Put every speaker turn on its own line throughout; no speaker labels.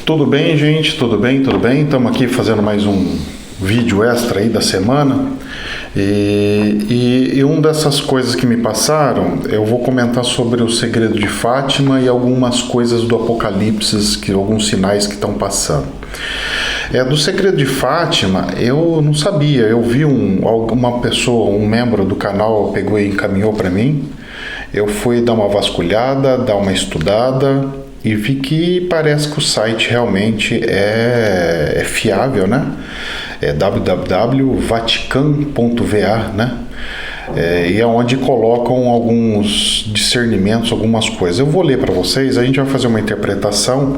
Tudo bem, gente? Tudo bem? Tudo bem? Estamos aqui fazendo mais um vídeo extra aí da semana. E uma dessas coisas que me passaram, eu vou comentar sobre o segredo de Fátima e algumas coisas do Apocalipse, alguns sinais que estão passando. Do segredo de Fátima, eu não sabia. Eu vi uma pessoa, um membro do canal, pegou e encaminhou para mim. Eu fui dar uma vasculhada, dar uma estudada e vi que parece que o site realmente é fiável, né? É www.vatican.va, né? E é onde colocam alguns discernimentos, algumas coisas. Eu vou ler para vocês, a gente vai fazer uma interpretação,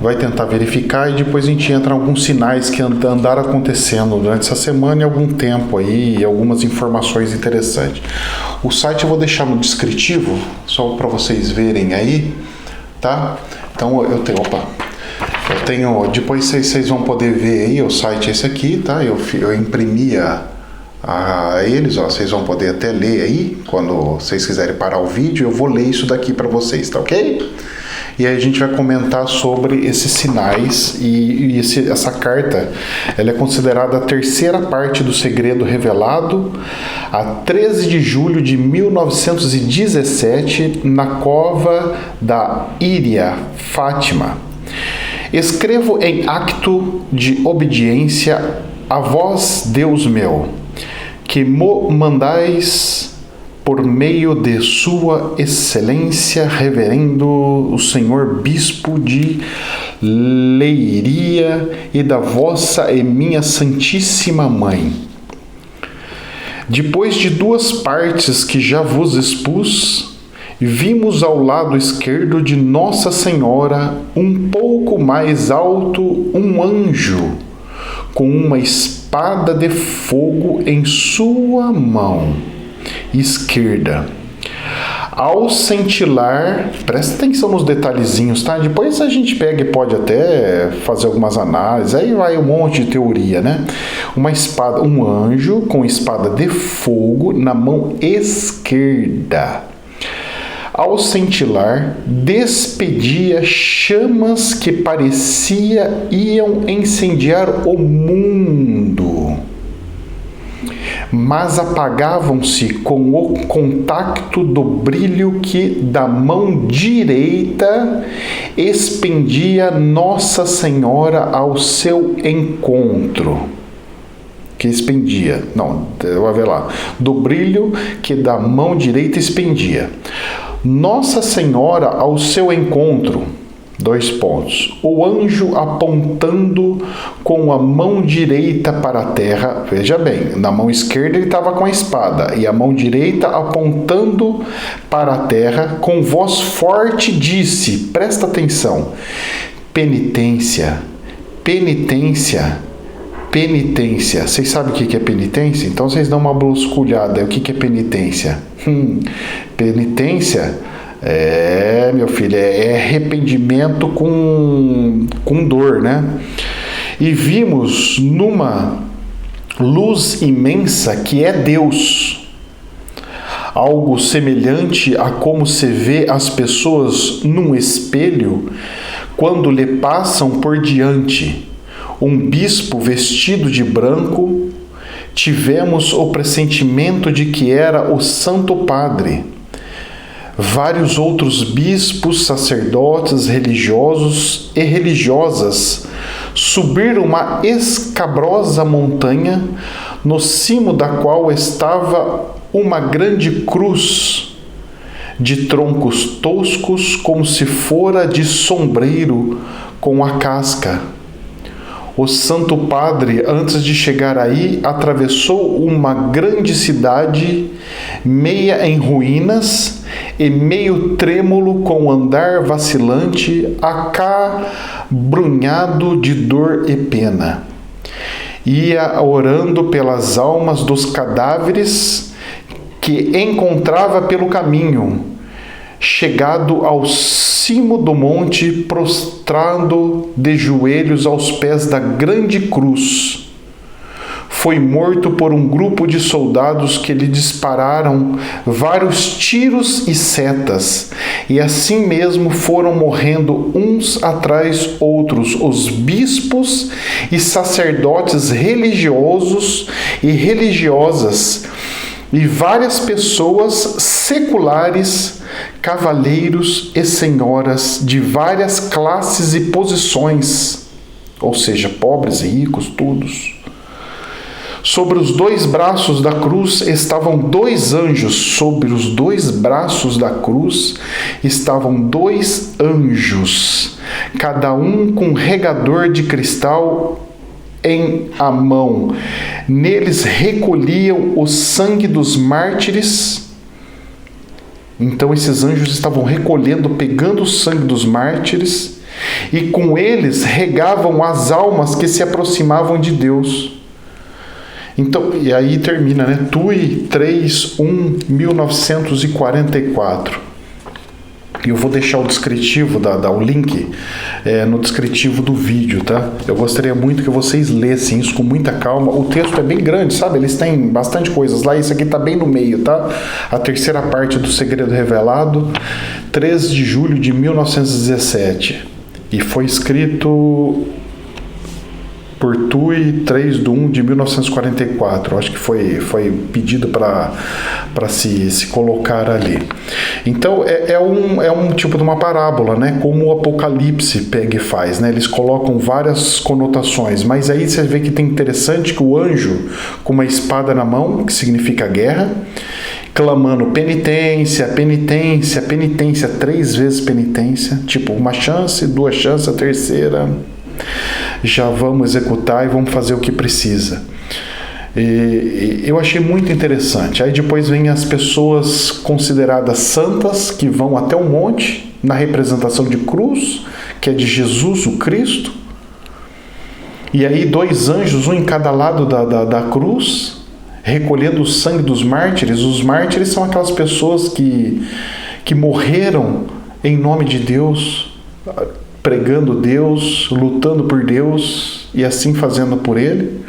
vai tentar verificar e depois a gente entra em alguns sinais que andaram acontecendo durante essa semana e algum tempo aí, e algumas informações interessantes. O site eu vou deixar no descritivo, só para vocês verem aí, tá? Então eu tenho, depois vocês vão poder ver aí, o site é esse aqui, tá? Eu imprimia a eles, ó, vocês vão poder até ler aí, quando vocês quiserem parar o vídeo, eu vou ler isso daqui para vocês, tá ok? E aí a gente vai comentar sobre esses sinais e essa carta, ela é considerada a terceira parte do segredo revelado a 13 de julho de 1917 na cova da Iria Fátima. Escrevo em acto de obediência a vós, Deus meu, que mo mandais por meio de sua excelência, reverendo o senhor bispo de Leiria e da vossa e minha santíssima mãe. Depois de duas partes que já vos expus, vimos ao lado esquerdo de Nossa Senhora, um pouco mais alto, um anjo, com uma espada de fogo em sua mão esquerda. Ao cintilar, presta atenção nos detalhezinhos, tá? Depois a gente pega e pode até fazer algumas análises, aí vai um monte de teoria, né? Uma espada, um anjo com espada de fogo na mão esquerda. Ao cintilar, despedia chamas que parecia iam incendiar o mundo, mas apagavam-se com o contacto do brilho que da mão direita expendia Nossa Senhora ao seu encontro. Que expendia, não, vai ver lá, do brilho que da mão direita expendia Nossa Senhora ao seu encontro, dois pontos, o anjo apontando com a mão direita para a terra, veja bem, na mão esquerda ele estava com a espada, e a mão direita apontando para a terra, com voz forte disse, presta atenção, penitência, penitência, penitência. Vocês sabem o que é penitência? Então vocês dão uma brusculhada. O que é penitência? Penitência meu filho, é arrependimento com dor, né? E vimos numa luz imensa que é Deus, algo semelhante a como se vê as pessoas num espelho quando lhe passam por diante um bispo vestido de branco. Tivemos o pressentimento de que era o Santo Padre. Vários outros bispos, sacerdotes, religiosos e religiosas subiram uma escabrosa montanha, no cimo da qual estava uma grande cruz de troncos toscos, como se fora de sombreiro com a casca. O Santo Padre, antes de chegar aí, atravessou uma grande cidade, meia em ruínas e meio trêmulo, com andar vacilante, acabrunhado de dor e pena. Ia orando pelas almas dos cadáveres que encontrava pelo caminho. Chegado ao cimo do monte, prostrado de joelhos aos pés da grande cruz, foi morto por um grupo de soldados que lhe dispararam vários tiros e setas, e assim mesmo foram morrendo uns atrás outros os bispos e sacerdotes religiosos e religiosas, e várias pessoas seculares, cavalheiros e senhoras de várias classes e posições, ou seja, pobres e ricos, todos. Sobre os dois braços da cruz estavam dois anjos. Sobre os dois braços da cruz estavam dois anjos, cada um com um regador de cristal em a mão. Neles recolhiam o sangue dos mártires. Então esses anjos estavam recolhendo, pegando o sangue dos mártires, e com eles regavam as almas que se aproximavam de Deus. Então, e aí termina, né? TUI 3/1/1944. E eu vou deixar o descritivo, o link no descritivo do vídeo, tá? Eu gostaria muito que vocês lessem isso com muita calma. O texto é bem grande, sabe? Eles têm bastante coisas lá. Isso aqui tá bem no meio, tá? A terceira parte do Segredo Revelado, 3 de julho de 1917. E foi escrito por TUI 3/1/1944. Acho que foi pedido para se colocar ali. Então é um tipo de uma parábola, né? Como o Apocalipse pega e faz, né? Eles colocam várias conotações, mas aí você vê que tem interessante que o anjo com uma espada na mão, que significa guerra, clamando penitência, penitência, penitência, 3 vezes penitência, tipo uma chance, 2 chances, a terceira já vamos executar e vamos fazer o que precisa. E eu achei muito interessante. Aí depois vem as pessoas consideradas santas, que vão até o monte, na representação de cruz, que é de Jesus, o Cristo. E aí 2 anjos, um em cada lado da cruz, recolhendo o sangue dos mártires. Os mártires são aquelas pessoas que morreram em nome de Deus, pregando Deus, lutando por Deus e assim fazendo por Ele.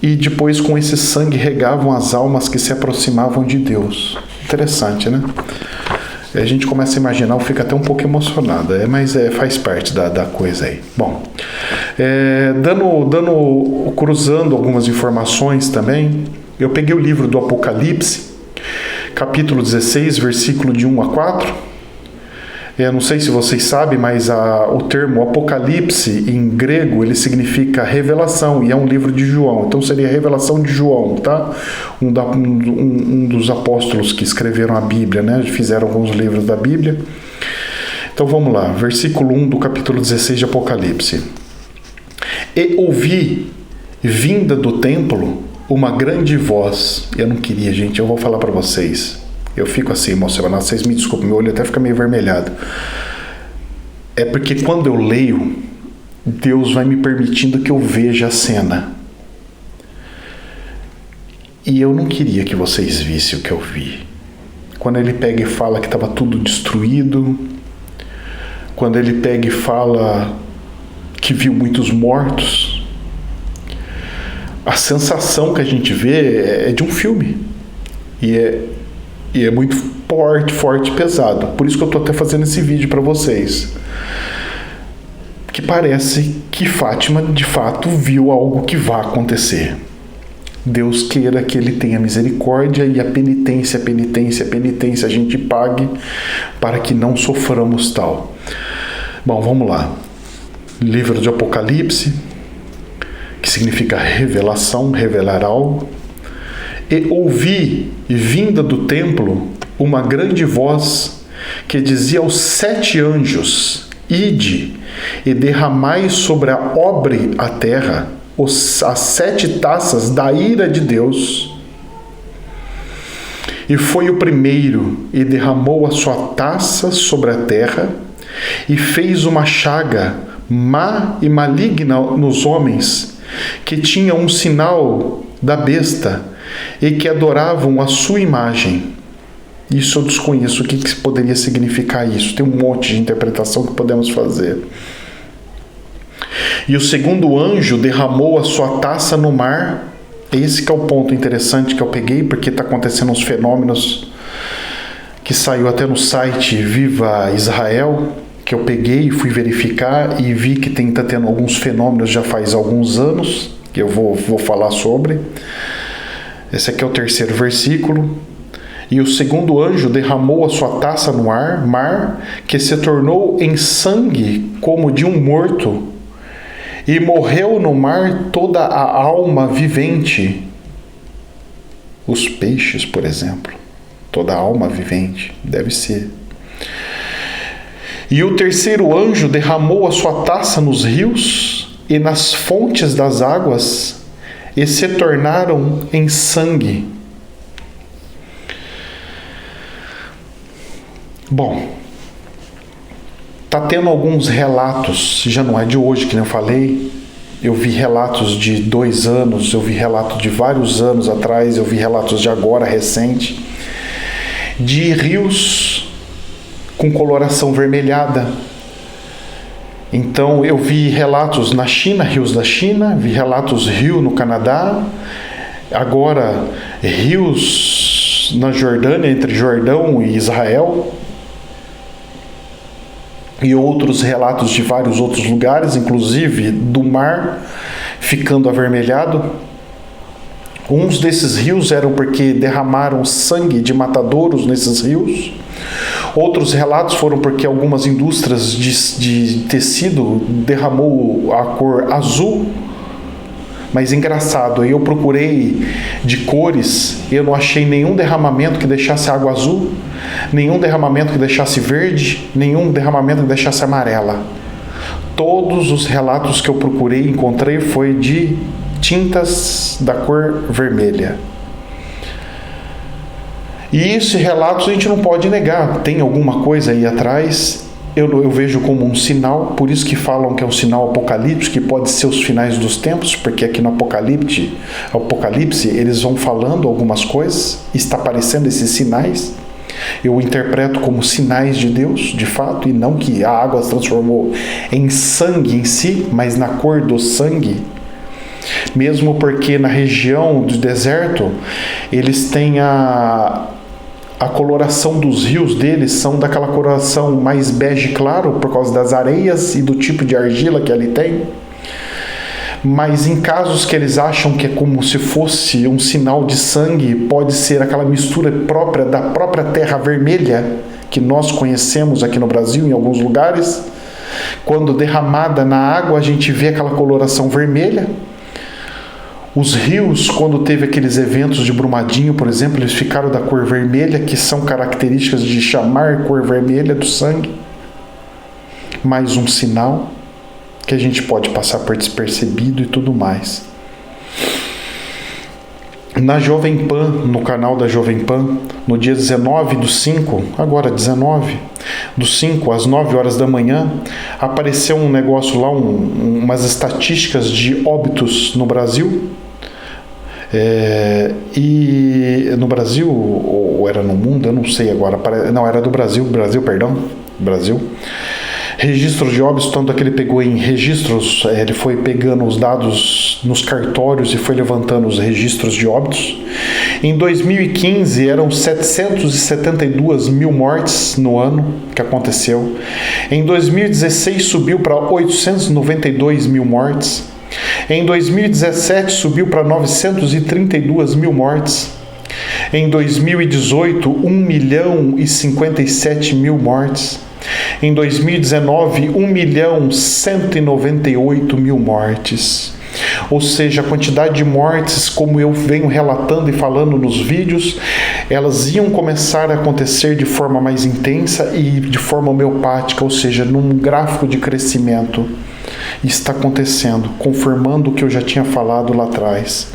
E depois com esse sangue regavam as almas que se aproximavam de Deus. Interessante, né? A gente começa a imaginar, fica até um pouco emocionado, mas faz parte da coisa aí. Bom, cruzando algumas informações também, eu peguei o livro do Apocalipse, capítulo 16, versículo de 1 a 4. Não sei se vocês sabem, mas o termo Apocalipse em grego, ele significa revelação, e é um livro de João. Então seria a revelação de João, tá? Um dos apóstolos que escreveram a Bíblia, né? Fizeram alguns livros da Bíblia. Então vamos lá, versículo 1 do capítulo 16 de Apocalipse. E ouvi, vinda do templo, uma grande voz. Eu não queria, gente, eu vou falar para vocês. Eu fico assim emocionado, vocês me desculpem, meu olho até fica meio vermelhado. É porque quando eu leio, Deus vai me permitindo que eu veja a cena. E eu não queria que vocês vissem o que eu vi. Quando ele pega e fala que estava tudo destruído, quando ele pega e fala que viu muitos mortos, a sensação que a gente vê é de um filme. E é muito forte e pesado. Por isso que eu estou até fazendo esse vídeo para vocês. Que parece que Fátima, de fato, viu algo que vai acontecer. Deus queira que Ele tenha misericórdia e a penitência a gente pague para que não soframos tal. Bom, vamos lá. Livro de Apocalipse, que significa revelação, revelar algo. E ouvi, vinda do templo, uma grande voz que dizia aos 7 anjos: Ide e derramai sobre a obre a terra as 7 taças da ira de Deus. E foi o primeiro e derramou a sua taça sobre a terra e fez uma chaga má e maligna nos homens que tinham um sinal da besta e que adoravam a sua imagem. Isso eu desconheço o que poderia significar isso. Tem um monte de interpretação que podemos fazer. E o segundo anjo derramou a sua taça no mar. Esse que é o ponto interessante que eu peguei, porque está acontecendo uns fenômenos que saiu até no site Viva Israel, que eu peguei e fui verificar e vi que está tendo alguns fenômenos já faz alguns anos, que eu vou falar sobre. Esse aqui é o terceiro versículo. E o segundo anjo derramou a sua taça no mar, que se tornou em sangue como de um morto, e morreu no mar toda a alma vivente. Os peixes, por exemplo. Toda a alma vivente, deve ser. E o terceiro anjo derramou a sua taça nos rios e nas fontes das águas, e se tornaram em sangue. Bom, tá tendo alguns relatos, já não é de hoje, que nem eu falei. Eu vi relatos de 2 anos, eu vi relatos de vários anos atrás, eu vi relatos de agora, recente, de rios com coloração vermelhada. Então eu vi relatos na China, rios da China, vi relatos rio no Canadá, agora rios na Jordânia, entre Jordão e Israel, e outros relatos de vários outros lugares, inclusive do mar ficando avermelhado. Uns desses rios eram porque derramaram sangue de matadouros nesses rios. Outros relatos foram porque algumas indústrias de tecido derramou a cor azul. Mas engraçado, aí eu procurei de cores, eu não achei nenhum derramamento que deixasse água azul, nenhum derramamento que deixasse verde, nenhum derramamento que deixasse amarela. Todos os relatos que eu procurei e encontrei foi de tintas da cor vermelha. E esses relatos a gente não pode negar, tem alguma coisa aí atrás. Eu vejo como um sinal, por isso que falam que é um sinal apocalíptico, que pode ser os finais dos tempos, porque aqui no Apocalipse eles vão falando algumas coisas, está aparecendo esses sinais. Eu interpreto como sinais de Deus, de fato, e não que a água se transformou em sangue em si, mas na cor do sangue. Mesmo porque na região do deserto, eles têm a coloração dos rios deles são daquela coloração mais bege claro, por causa das areias e do tipo de argila que ali tem. Mas em casos que eles acham que é como se fosse um sinal de sangue, pode ser aquela mistura própria da própria terra vermelha que nós conhecemos aqui no Brasil, em alguns lugares. Quando derramada na água, a gente vê aquela coloração vermelha. Os rios, quando teve aqueles eventos de Brumadinho, por exemplo, eles ficaram da cor vermelha, que são características de chamar cor vermelha do sangue. Mais um sinal que a gente pode passar por despercebido e tudo mais. Na Jovem Pan, no canal da Jovem Pan, no dia 19/5, agora 19/5, às 9 horas da manhã, apareceu um negócio lá, umas estatísticas de óbitos no Brasil. E no Brasil, ou era no mundo, eu não sei agora. Não, era do Brasil, Brasil. Registros de óbitos, tanto que ele pegou em registros, ele foi pegando os dados nos cartórios e foi levantando os registros de óbitos. Em 2015 eram 772 mil mortes no ano que aconteceu. Em 2016 subiu para 892 mil mortes. Em 2017 subiu para 932 mil mortes. Em 2018, 1.057.000 mortes. Em 2019, 1.198.000 mortes. Ou seja, a quantidade de mortes, como eu venho relatando e falando nos vídeos, elas iam começar a acontecer de forma mais intensa e de forma homeopática, ou seja, num gráfico de crescimento. Está acontecendo, confirmando o que eu já tinha falado lá atrás.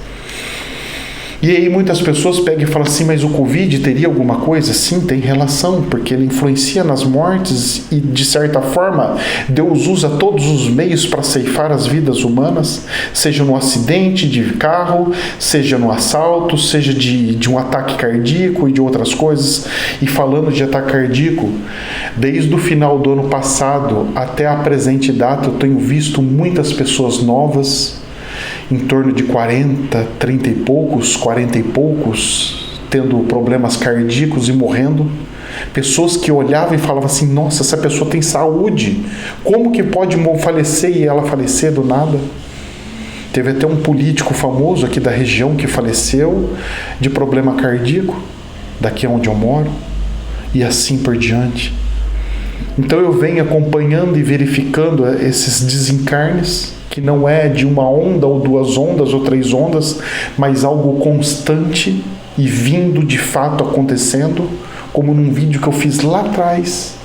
E aí muitas pessoas pegam e falam assim, mas o Covid teria alguma coisa? Sim, tem relação, porque ele influencia nas mortes e, de certa forma, Deus usa todos os meios para ceifar as vidas humanas, seja no acidente de carro, seja no assalto, seja de um ataque cardíaco e de outras coisas. E falando de ataque cardíaco, desde o final do ano passado até a presente data, eu tenho visto muitas pessoas novas, em torno de 40, 30 e poucos, 40 e poucos, tendo problemas cardíacos e morrendo. Pessoas que olhavam e falavam assim, nossa, essa pessoa tem saúde, como que pode falecer e ela falecer do nada? Teve até um político famoso aqui da região que faleceu de problema cardíaco, daqui onde eu moro, e assim por diante. Então eu venho acompanhando e verificando esses desencarnes, que não é de uma onda ou 2 ondas ou 3 ondas, mas algo constante e vindo de fato acontecendo, como num vídeo que eu fiz lá atrás,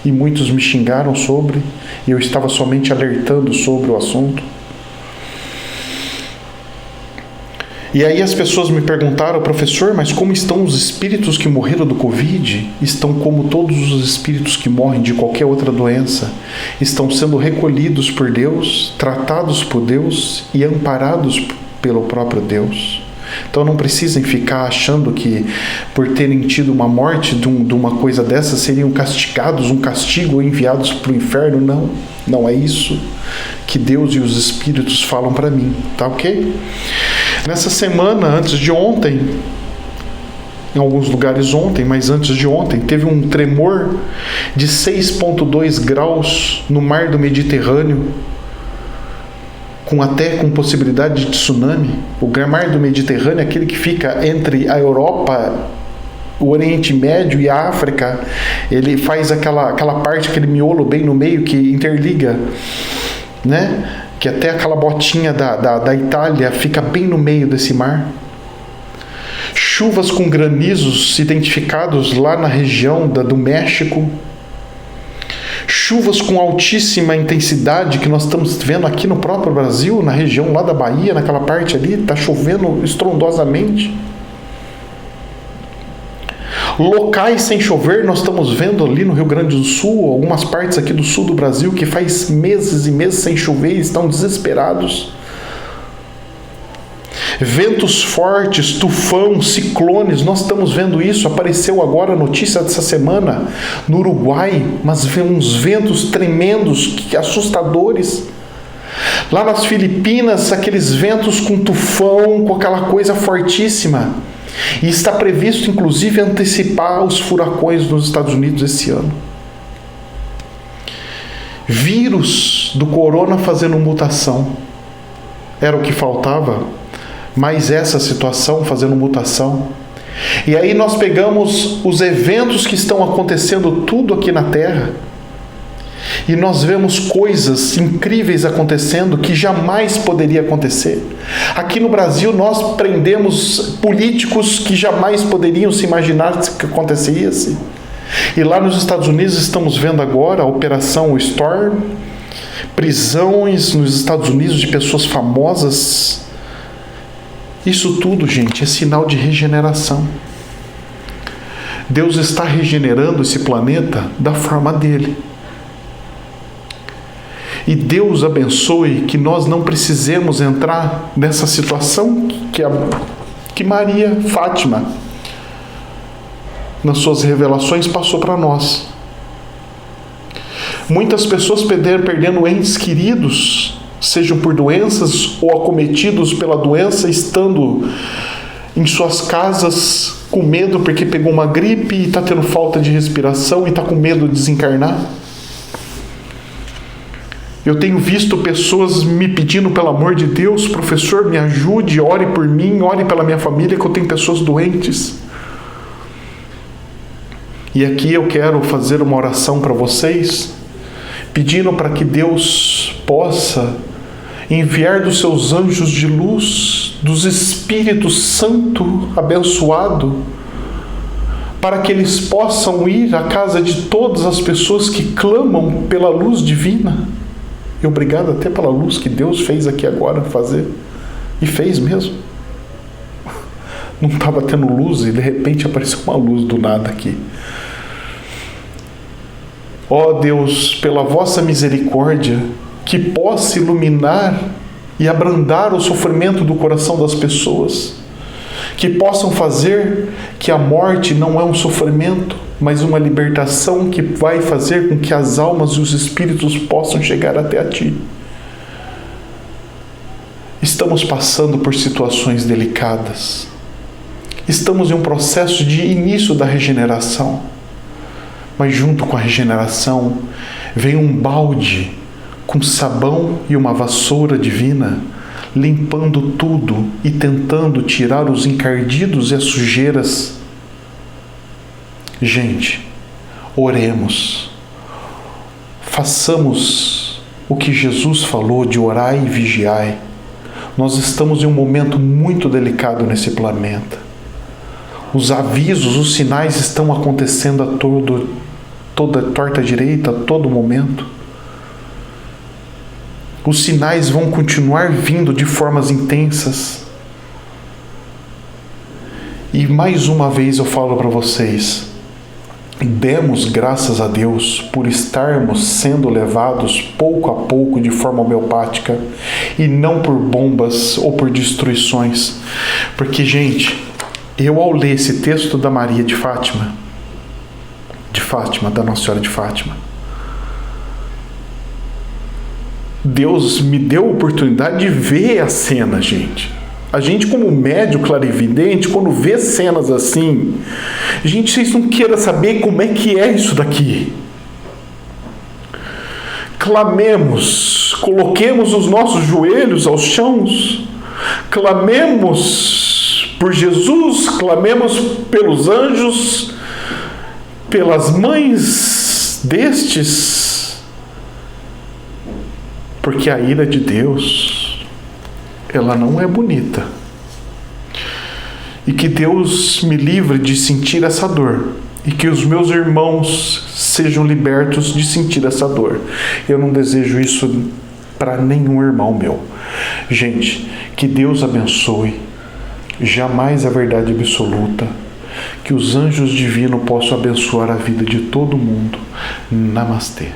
e muitos me xingaram sobre, e eu estava somente alertando sobre o assunto. E aí as pessoas me perguntaram, professor, mas como estão os espíritos que morreram do Covid? Estão como todos os espíritos que morrem de qualquer outra doença. Estão sendo recolhidos por Deus, tratados por Deus e amparados pelo próprio Deus. Então não precisem ficar achando que por terem tido uma morte de uma coisa dessa seriam castigados, um castigo, enviados para o inferno. Não, não é isso que Deus e os espíritos falam para mim, tá ok? Nessa semana, antes de ontem, em alguns lugares ontem, mas antes de ontem, teve um tremor de 6,2 graus no mar do Mediterrâneo, com possibilidade de tsunami. O mar do Mediterrâneo é aquele que fica entre a Europa, o Oriente Médio e a África. Ele faz aquela parte, aquele miolo bem no meio que interliga, né? Que até aquela botinha da Itália fica bem no meio desse mar. Chuvas com granizos identificados lá na região do México. Chuvas com altíssima intensidade que nós estamos vendo aqui no próprio Brasil, na região lá da Bahia, naquela parte ali, está chovendo estrondosamente. Locais sem chover, nós estamos vendo ali no Rio Grande do Sul, algumas partes aqui do sul do Brasil, que faz meses e meses sem chover e estão desesperados. Ventos fortes, tufão, ciclones, nós estamos vendo isso. Apareceu agora a notícia dessa semana no Uruguai, mas uns ventos tremendos, assustadores. Lá nas Filipinas, aqueles ventos com tufão, com aquela coisa fortíssima. E está previsto, inclusive, antecipar os furacões nos Estados Unidos esse ano. Vírus do corona fazendo mutação. Era o que faltava, mas essa situação fazendo mutação. E aí nós pegamos os eventos que estão acontecendo tudo aqui na Terra, e nós vemos coisas incríveis acontecendo que jamais poderia acontecer. Aqui no Brasil nós prendemos políticos que jamais poderiam se imaginar que acontecesse. E lá nos Estados Unidos estamos vendo agora a Operação Storm, prisões nos Estados Unidos de pessoas famosas. Isso tudo, gente, é sinal de regeneração. Deus está regenerando esse planeta da forma dele. E Deus abençoe que nós não precisemos entrar nessa situação que Maria Fátima, nas suas revelações, passou para nós. Muitas pessoas perdendo entes queridos, sejam por doenças ou acometidos pela doença, estando em suas casas com medo porque pegou uma gripe e está tendo falta de respiração e está com medo de desencarnar. Eu tenho visto pessoas me pedindo, pelo amor de Deus, professor, me ajude, ore por mim, ore pela minha família, que eu tenho pessoas doentes. E aqui eu quero fazer uma oração para vocês, pedindo para que Deus possa enviar dos seus anjos de luz, dos Espíritos Santo abençoado, para que eles possam ir à casa de todas as pessoas que clamam pela luz divina. E obrigado até pela luz que Deus fez aqui agora fazer. E fez mesmo. Não estava tendo luz e de repente apareceu uma luz do nada aqui. Ó Deus, pela vossa misericórdia, que possa iluminar e abrandar o sofrimento do coração das pessoas, que possam fazer que a morte não é um sofrimento, mas uma libertação que vai fazer com que as almas e os espíritos possam chegar até a Ti. Estamos passando por situações delicadas. Estamos em um processo de início da regeneração. Mas junto com a regeneração, vem um balde com sabão e uma vassoura divina, limpando tudo e tentando tirar os encardidos e as sujeiras. Gente, oremos. Façamos o que Jesus falou de orai e vigiai. Nós estamos em um momento muito delicado nesse planeta. Os avisos, os sinais estão acontecendo a toda torta direita, a todo momento. Os sinais vão continuar vindo de formas intensas. E mais uma vez eu falo para vocês, demos graças a Deus por estarmos sendo levados pouco a pouco de forma homeopática e não por bombas ou por destruições. Porque, gente, eu ao ler esse texto da Maria de Fátima, da Nossa Senhora de Fátima, Deus me deu a oportunidade de ver a cena, gente. A gente, como médio clarividente, quando vê cenas assim, gente, vocês não queiram saber como é que é isso daqui. Clamemos, coloquemos os nossos joelhos aos chãos, clamemos por Jesus, clamemos pelos anjos, pelas mães destes, porque a ira de Deus, ela não é bonita. E que Deus me livre de sentir essa dor, e que os meus irmãos sejam libertos de sentir essa dor. Eu não desejo isso para nenhum irmão meu. Gente, que Deus abençoe, jamais a verdade absoluta, que os anjos divinos possam abençoar a vida de todo mundo. Namastê.